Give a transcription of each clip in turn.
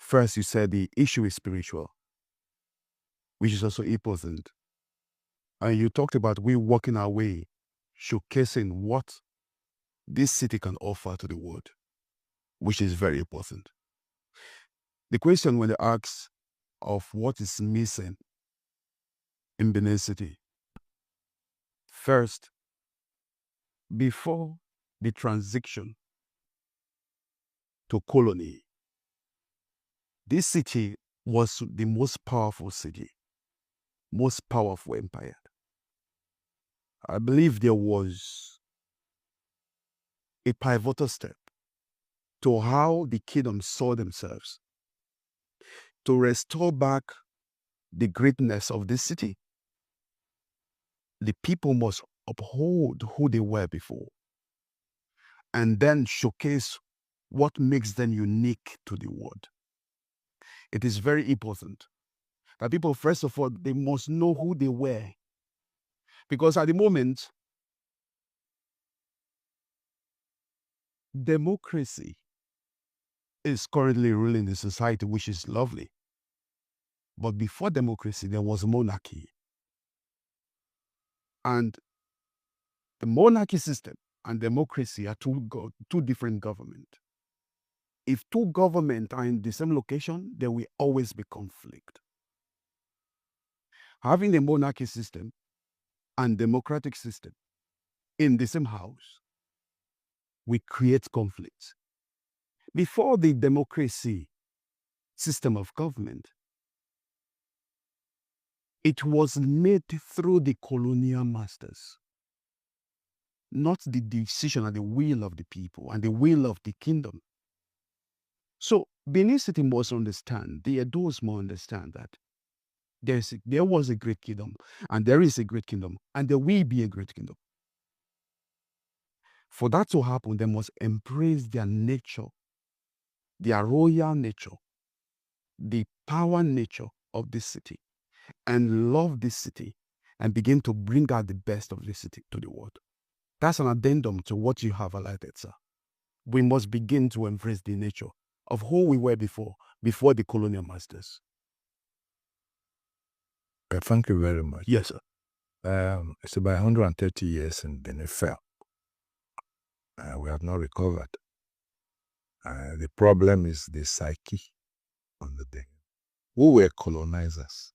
First, you said the issue is spiritual, which is also important. And you talked about we walking our way, showcasing what this city can offer to the world, which is very important. The question when they ask of what is missing in Benin City, first, before the transition to colony, this city was the most powerful city, most powerful empire. I believe there was a pivotal step to how the kingdom saw themselves to restore back the greatness of this city. The people must uphold who they were before and then showcase what makes them unique to the world. It is very important that people, first of all, they must know who they were. Because at the moment, democracy is currently ruling the society, which is lovely. But before democracy, there was monarchy. And the monarchy system and democracy are two different governments. If two governments are in the same location, there will always be conflict. Having a monarchy system and democratic system in the same house, we create conflict. Before the democracy system of government, it was made through the colonial masters, not the decision and the will of the people and the will of the kingdom. So Benin City must understand, the Edos must understand that there was a great kingdom, and there is a great kingdom, and there will be a great kingdom. For that to happen, they must embrace their nature, their royal nature, the power nature of this city, and love this city, and begin to bring out the best of this city to the world. That's an addendum to what you have highlighted, sir. We must begin to embrace the nature of who we were before the colonial masters. Thank you very much. Yes, sir. It's about 130 years in Benin fell. We have not recovered. The problem is the psyche of the day. Who were colonizers?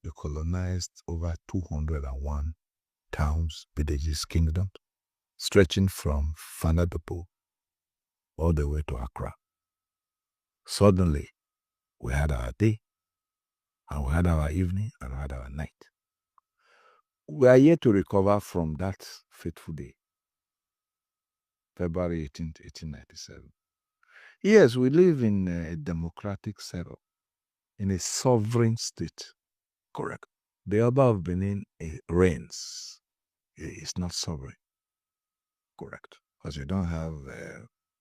They colonized over 201 towns, villages, kingdoms, stretching from Fanadopo all the way to Accra. Suddenly, we had our day, and we had our evening, and we had our night. We are yet to recover from that fateful day, February 18th, 1897. Yes, we live in a democratic setup, in a sovereign state. Correct. The Oba of Benin reigns. It's not sovereign. Correct. Because you don't have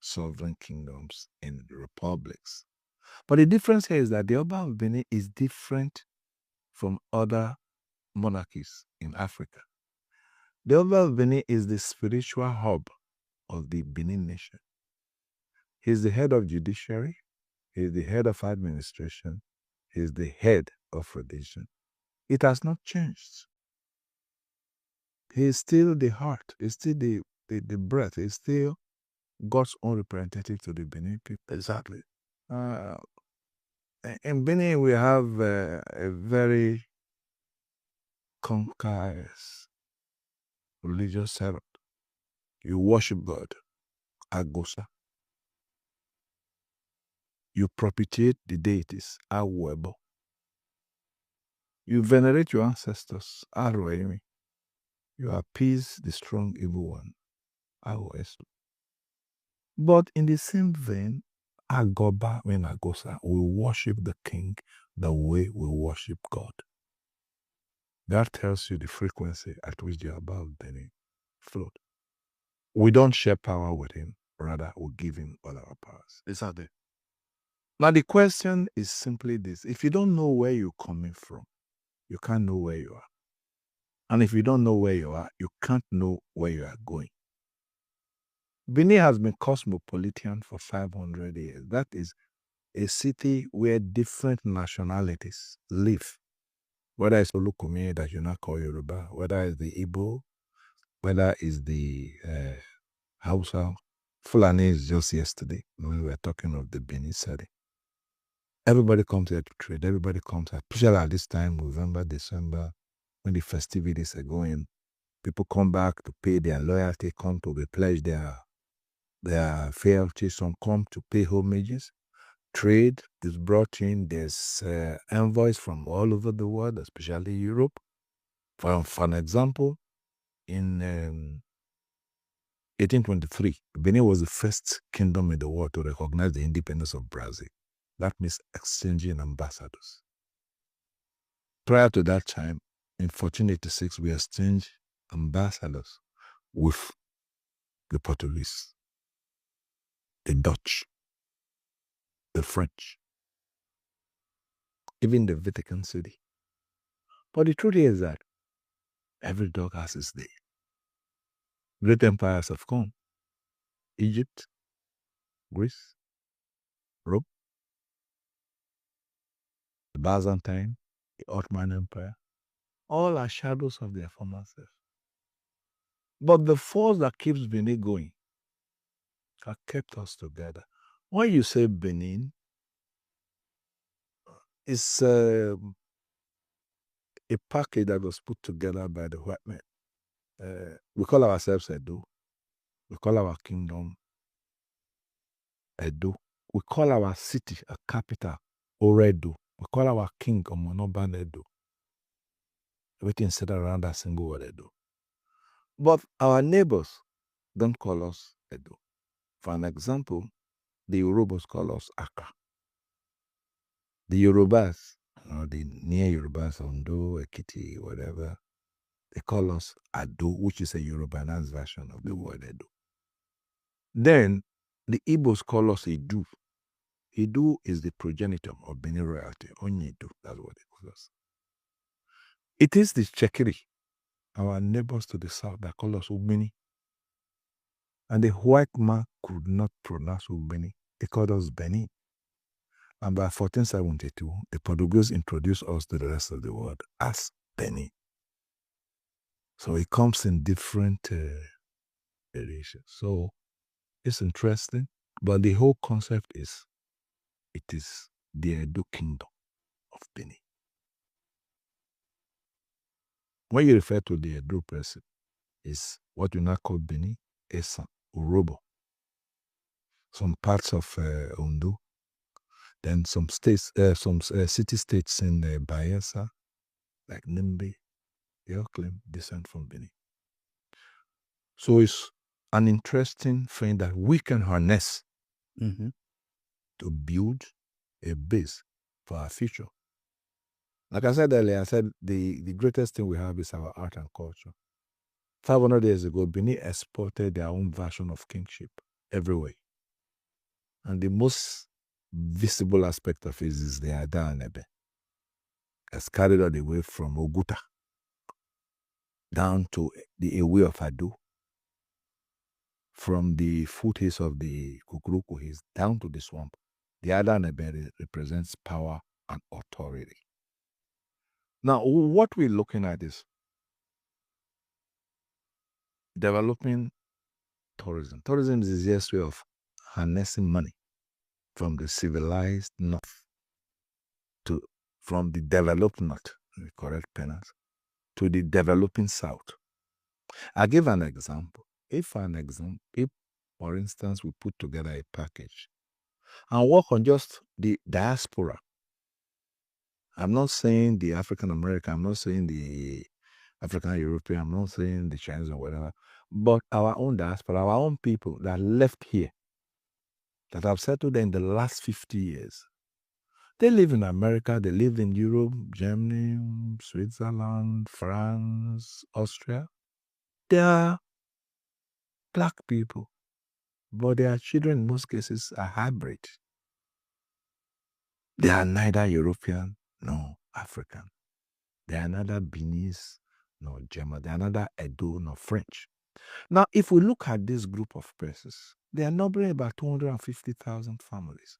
sovereign kingdoms in republics. But the difference here is that the Oba of Benin is different from other monarchies in Africa. The Oba of Benin is the spiritual hub of the Benin nation. He's the head of judiciary, he's the head of administration, he's the head of religion. It has not changed. He is still the heart, he's still the breath, he's still God's own representative to the Benin people. Exactly. In Benin, we have a very concise religious setup. You worship God, Agosa. You propitiate the deities, Awebo. You venerate your ancestors, Aroemi. You appease the strong evil one, Aoesu. But in the same vein, Agoba and Agosa will worship the king the way we worship God. That tells you the frequency at which the Oba of Benin flowed. We don't share power with him, rather we give him all our powers. Exactly. Now the question is simply this. If you don't know where you're coming from, you can't know where you are. And if you don't know where you are, you can't know where you are going. Benin has been cosmopolitan for 500 years. That is a city where different nationalities live. Whether it's Olukumi that you now call Yoruba, whether it's the Igbo, whether it's the Hausa. Fulani is just yesterday when we were talking of the Benin setting. Everybody comes here to trade. Everybody comes here, especially at this time, November, December, when the festivities are going. People come back to pay their loyalty, come to repledge their fealty. Some come to pay homages. Trade is brought in. There's envoys from all over the world, especially Europe. For an example, in 1823, Benin was the first kingdom in the world to recognize the independence of Brazil. That means exchanging ambassadors. Prior to that time, in 1486, we exchanged ambassadors with the Portuguese, the Dutch, the French, even the Vatican City. But the truth is that every dog has its day. Great empires have come. Egypt, Greece, Rome, the Byzantine, the Ottoman Empire, all are shadows of their former self. But the force that keeps Benin going has kept us together. When you say Benin, it's a package that was put together by the white men. We call ourselves Edo. We call our kingdom Edo. We call our city a capital, Oredo. We call our king Omonoban Edo. Everything centered around that single word Edo. But our neighbors don't call us Edo. For an example, the Yorubas call us Accra. The Yorubas, the near Yorubas, Ondo, Ekiti, whatever, they call us Ado, which is a Yorubanized version of the word Edo. Then the Igbos call us Edu. Edu is the progenitor of Benin royalty. Onyedu, that's what they call us. It is the Chekiri, our neighbors to the south, that call us Ubini. And the white man could not pronounce Ubini. He called us Benin. And by 1472, the Portuguese introduced us to the rest of the world as Benin. So it comes in different variations. So it's interesting. But the whole concept is, it is the Edo kingdom of Benin. When you refer to the Edo person, is what you now call Benin, Esan, Urobo. Some parts of Ondo, then some states, some city-states in Bayelsa, like Nimbe, they all claim descent from Benin. So it's an interesting thing that we can harness to build a base for our future. Like I said earlier, I said the greatest thing we have is our art and culture. 500 years ago, Benin exported their own version of kingship everywhere. And the most visible aspect of it is the Ada Anebe. It's carried all the way from Oguta down to the Ewe of Ado, from the foothills of the Kukuruku Hills down to the swamp. The Ada Anebe represents power and authority. Now, what we're looking at is developing tourism. Tourism is the easiest way of harnessing money from the civilized north from the developed north, the correct penance, to the developing south. I'll give an example. If, for instance, we put together a package and work on just the diaspora, I'm not saying the African American, I'm not saying the African European, I'm not saying the Chinese or whatever, but our own diaspora, our own people that left here, that have settled in the last 50 years. They live in America, they live in Europe, Germany, Switzerland, France, Austria. They are black people, but their children in most cases are hybrid. They are neither European nor African. They are neither Beninese nor German. They are neither Edo nor French. Now, if we look at this group of persons, they are numbering about 250,000 families.